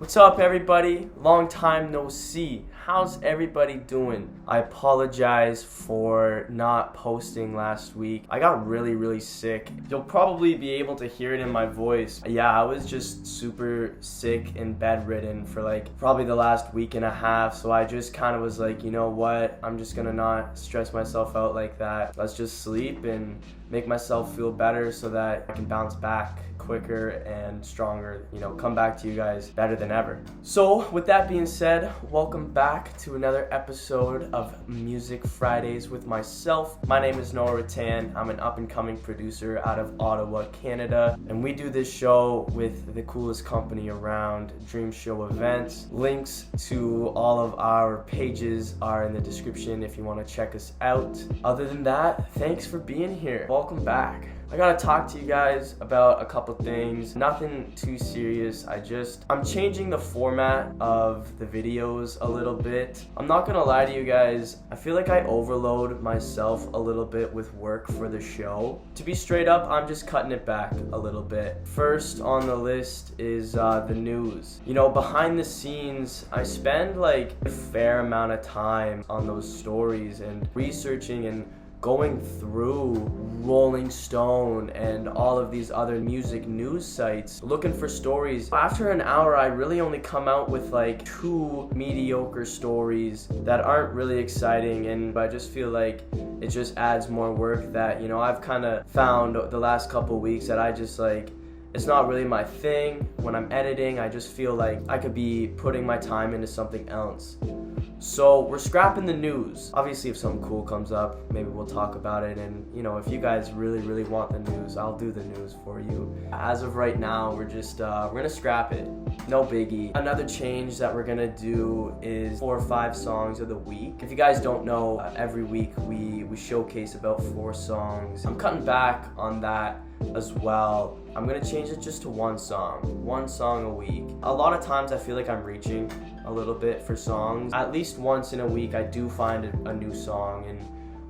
What's up, everybody? Long time no see. How's everybody doing? I apologize for not posting last week. I got really sick. You'll probably be able to hear it in my voice. Yeah, I was just super sick and bedridden for probably the last week and a half. So I just kind of was like, you know what? I'm just gonna not stress myself out like that. Let's just sleep and make myself feel better so that I can bounce back quicker and stronger, come back to you guys better than ever. So with that being said, welcome back to another episode of Music Fridays with myself. My name is Noah Rattan. I'm an up-and-coming producer out of Ottawa, Canada, and we do this show with the coolest company around, Dream Show Events. Links to all of our pages are in the description if you want to check us out. Other than that, thanks for being here. Welcome back. I gotta talk to you guys about a couple things. Nothing too serious. I'm changing the format of the videos a little bit. I'm not gonna lie to you guys. I feel like I overload myself a little bit with work for the show. To be straight up, I'm just cutting it back a little bit. First on the list is the news. Behind the scenes, I spend a fair amount of time on those stories and researching and going through Rolling Stone and all of these other music news sites looking for stories. After an hour, I really only come out with two mediocre stories that aren't really exciting, and I just feel like it just adds more work that, I've kind of found the last couple weeks that I just it's not really my thing. When I'm editing, I just feel like I could be putting my time into something else. So we're scrapping the news. Obviously, if something cool comes up, maybe we'll talk about it. And if you guys really want the news, I'll do the news for you. As of right now, we're gonna scrap it. No biggie. Another change that we're gonna do is 4 or 5 songs of the week. If you guys don't know, every week we showcase about 4 songs. I'm cutting back on that as well. I'm gonna change it just to one song a week. A lot of times I feel like I'm reaching a little bit for songs. At least once in a week I do find a new song, and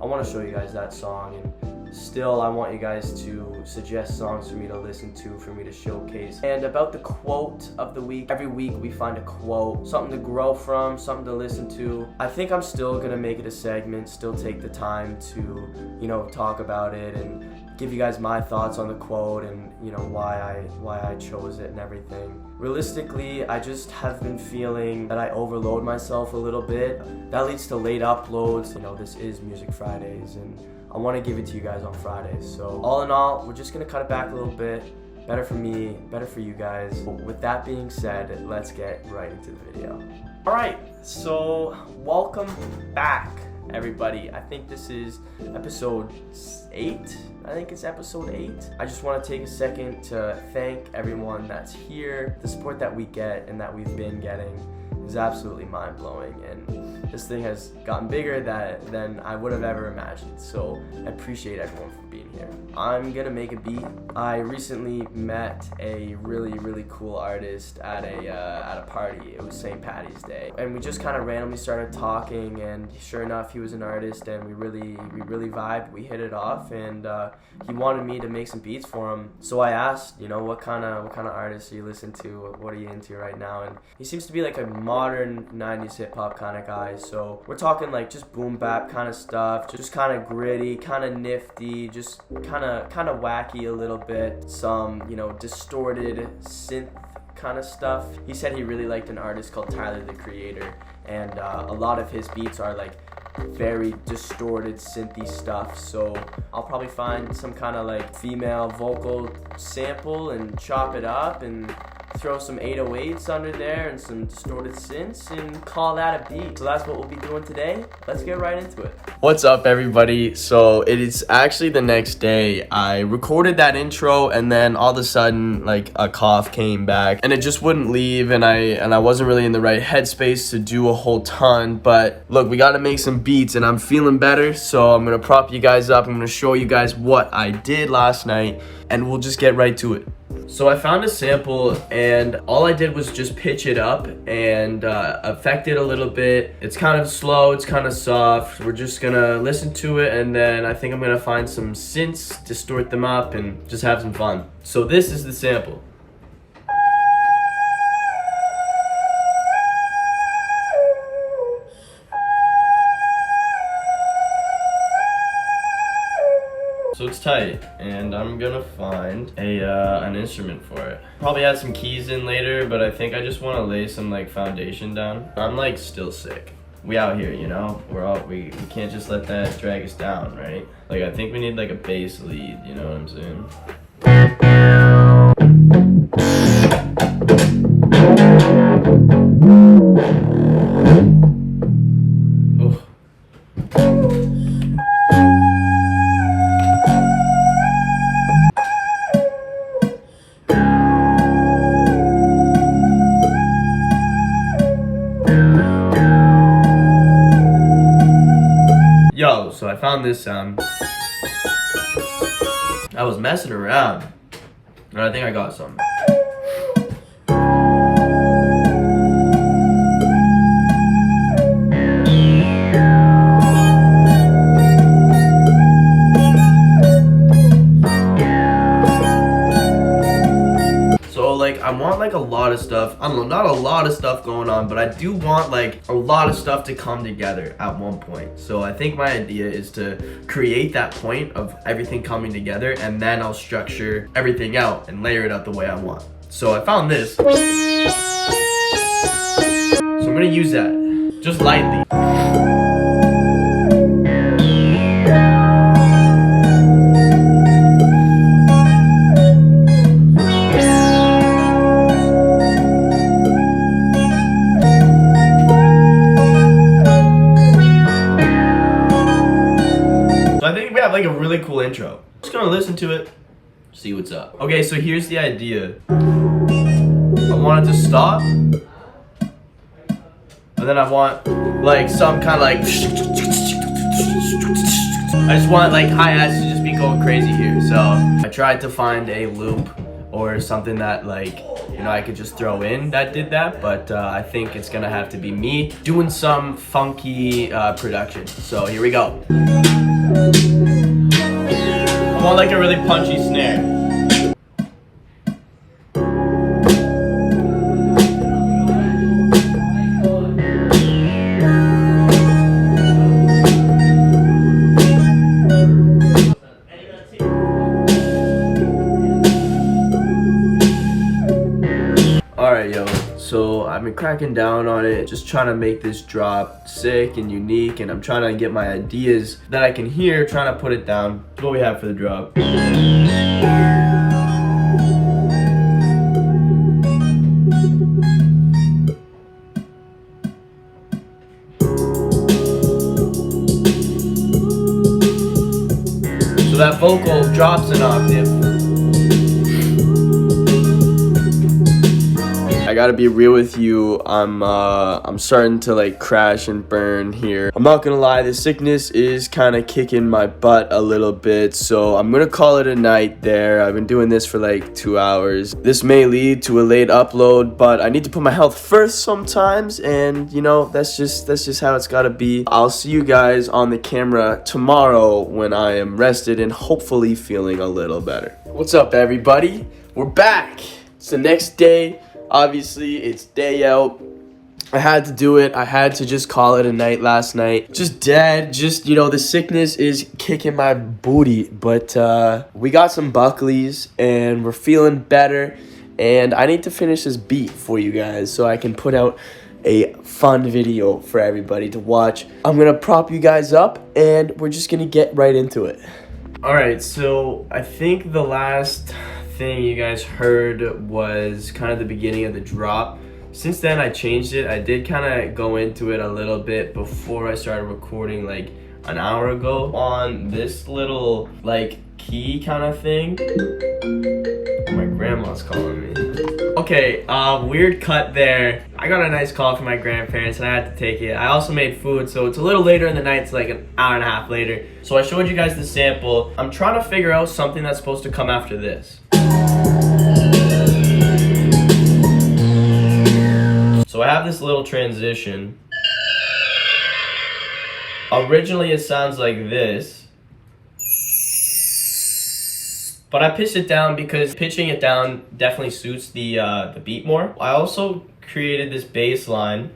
I want to show you guys that song. And still, I want you guys to suggest songs for me to listen to, for me to showcase. And about the quote of the week, every week we find a quote, something to grow from, something to listen to. I think I'm still gonna make it a segment, still take the time to talk about it and give you guys my thoughts on the quote and why I chose it and everything. Realistically, I just have been feeling that I overload myself a little bit. That leads to late uploads. This is Music Fridays and I want to give it to you guys on Fridays. So all in all, we're just gonna cut it back a little bit. Better for me, better for you guys. With that being said, let's get right into the video. All right, so welcome back, everybody. I think this is episode 8. I think it's episode 8. I just want to take a second to thank everyone that's here. The support that we get and that we've been getting is absolutely mind-blowing, and this thing has gotten bigger than I would have ever imagined. So I appreciate everyone for being here. I'm gonna make a beat. I recently met a really cool artist at a party. It was St. Patty's Day, and we just kind of randomly started talking, and sure enough, he was an artist, and we really vibed. We hit it off, and he wanted me to make some beats for him. So I asked, what kind of artists do you listen to? What are you into right now? And he seems to be a modern 90s hip hop kind of guy. So we're talking just boom bap kind of stuff, just kind of gritty, kind of nifty, just kind of wacky a little bit. Some distorted synth kind of stuff. He said he really liked an artist called Tyler, the Creator, and a lot of his beats are very distorted synthy stuff. So I'll probably find some kind of female vocal sample and chop it up and throw some 808s under there and some distorted synths and call that a beat. So that's what we'll be doing today. Let's get right into it. What's up, everybody? So it is actually the next day. I recorded that intro, and then all of a sudden a cough came back and it just wouldn't leave, and I wasn't really in the right headspace to do a whole ton. But look, we got to make some beats and I'm feeling better, so I'm gonna prop you guys up. I'm gonna show you guys what I did last night and we'll just get right to it. So I found a sample, and all I did was just pitch it up and affect it a little bit. It's kind of slow, it's kind of soft. We're just gonna listen to it, and then I think I'm gonna find some synths, distort them up, and just have some fun. So this is the sample. tight, and I'm gonna find an instrument for it. Probably add some keys in later, but I think I just want to lay some like foundation down. I'm like still sick. We out here, you know? We can't just let that drag us down, right? Like I think we need like a bass lead, you know what I'm saying? Yo, so I found this sound. I was messing around, and I think I got something. So like, I want like a lot of stuff. I don't know, not a lot of stuff going on, but I do want like a lot of stuff to come together at one point. So I think my idea is to create that point of everything coming together, and then I'll structure everything out and layer it out the way I want. So I found this. So I'm gonna use that just lightly. Like a really cool intro. Just gonna listen to it, see what's up. Okay, so here's the idea. I want it to stop, and then I want like some kind of like, I just want like hi-hats to just be going crazy here. So I tried to find a loop or something that like, you know, I could just throw in that did that, but I think it's gonna have to be me doing some funky production. So here we go. I want like a really punchy snare. Alright, yo. So I've been cracking down on it, just trying to make this drop sick and unique, and I'm trying to get my ideas that I can hear, trying to put it down. That's what we have for the drop. So that vocal drops an octave. I gotta be real with you, I'm starting to like crash and burn here. I'm not gonna lie, the sickness is kind of kicking my butt a little bit, so I'm gonna call it a night there. I've been doing this for like 2 hours. This may lead to a late upload, but I need to put my health first sometimes, and you know, that's just how it's gotta be. I'll see you guys on the camera tomorrow when I am rested and hopefully feeling a little better. What's up, everybody? We're back. It's the next day. Obviously, it's day out. I had to do it. I had to just call it a night last night. Just dead. Just, you know, the sickness is kicking my booty. But we got some Buckleys, and we're feeling better. And I need to finish this beat for you guys so I can put out a fun video for everybody to watch. I'm going to prop you guys up, and we're just going to get right into it. Alright, so I think the last thing you guys heard was kind of the beginning of the drop. Since then I changed it. I did kind of go into it a little bit before I started recording like an hour ago on this little like key kind of thing. My grandma's calling me. Okay, weird cut there. I got a nice call from my grandparents and I had to take it. I also made food, so it's a little later in the night. It's like an hour and a half later. So I showed you guys the sample. I'm trying to figure out something that's supposed to come after this. So I have this little transition. Originally it sounds like this, but I pitched it down because pitching it down definitely suits the beat more. I also created this bass line.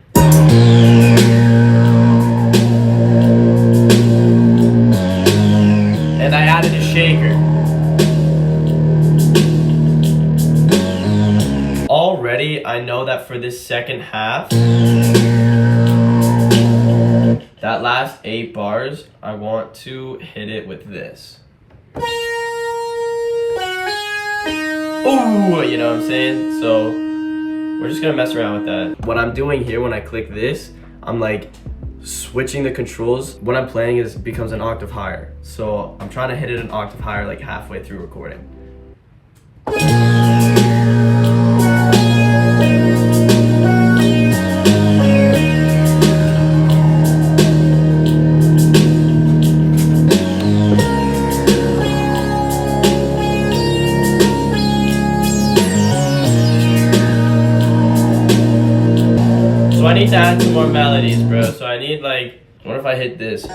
And I added a shaker. already, I know that for this second half, that last 8 bars, I want to hit it with this. Ooh, you know what I'm saying? So we're just gonna mess around with that. What I'm doing here when I click this, I'm like switching the controls. What I'm playing is becomes an octave higher. So I'm trying to hit it an octave higher like halfway through recording. So I need to add some more melodies, bro. So I need like, what if I hit this?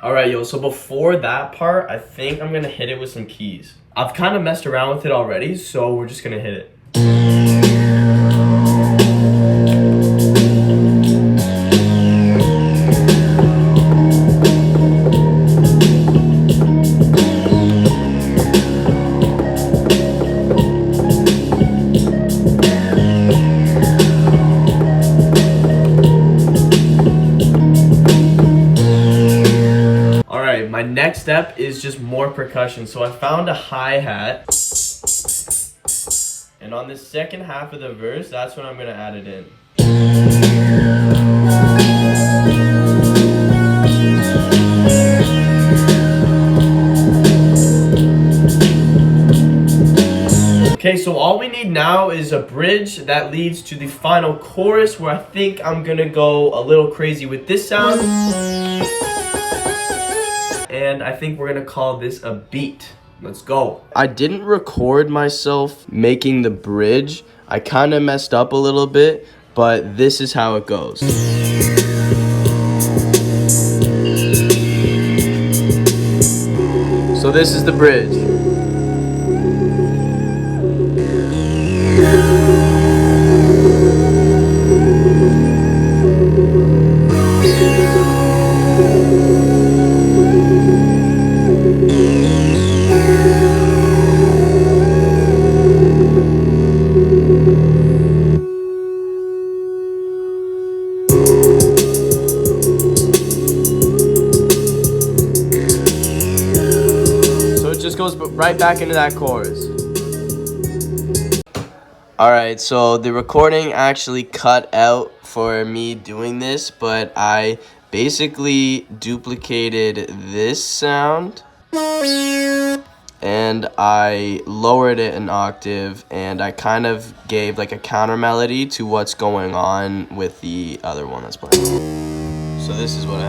Alright, yo, so before that part, I think I'm gonna hit it with some keys. I've kind of messed around with it already, so we're just gonna hit it. My next step is just more percussion. So I found a hi-hat. And on the second half of the verse, that's when I'm gonna add it in. Okay, so all we need now is a bridge that leads to the final chorus, where I think I'm gonna go a little crazy with this sound. And I think we're gonna call this a beat. Let's go. I didn't record myself making the bridge. I kind of messed up a little bit, but this is how it goes. So this is the bridge. Just goes right back into that chorus. Alright, so the recording actually cut out for me doing this, but I basically duplicated this sound and I lowered it an octave, and I kind of gave like a counter melody to what's going on with the other one that's playing. So this is what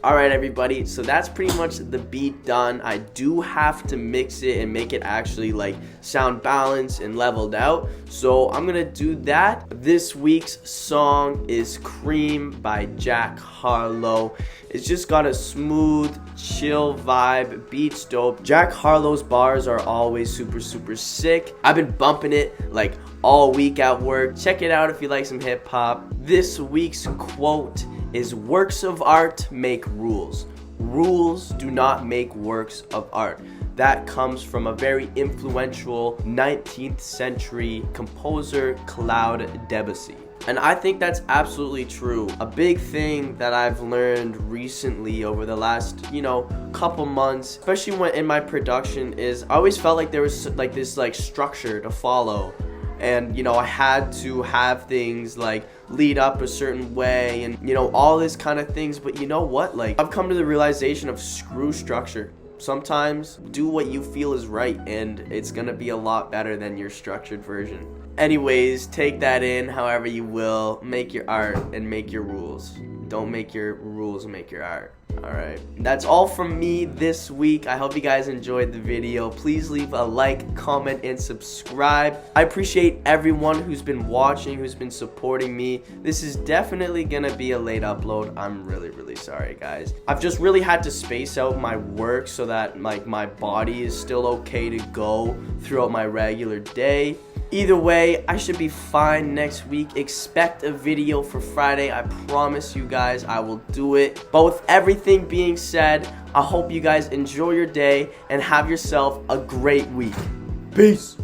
Alright everybody, so that's pretty much the beat done. I do have to mix it and make it actually like sound balanced and leveled out. So I'm gonna do that. This week's song is Cream by Jack Harlow. It's just got a smooth, chill vibe, beats dope. Jack Harlow's bars are always super sick. I've been bumping it like all week at work. Check it out if you like some hip hop. This week's quote is, works of art make rules. Rules do not make works of art. That comes from a very influential 19th century composer, Claude Debussy. And I think that's absolutely true. A big thing that I've learned recently over the last, couple months, especially when in my production, is I always felt like there was like this like structure to follow. And, I had to have things like lead up a certain way and, all this kind of things. But you know what? Like, I've come to the realization of screw structure. Sometimes do what you feel is right, and it's gonna be a lot better than your structured version. Anyways, take that in however you will. Make your art and make your rules. Don't make your rules, make your art. Alright, that's all from me this week. I hope you guys enjoyed the video. Please leave a like, comment, and subscribe. I appreciate everyone who's been watching, who's been supporting me. This is definitely gonna be a late upload. I'm really sorry, guys. I've just really had to space out my work so that like my body is still okay to go throughout my regular day. Either way, I should be fine next week. Expect a video for Friday. I promise you guys I will do it. But with everything being said, I hope you guys enjoy your day and have yourself a great week. Peace.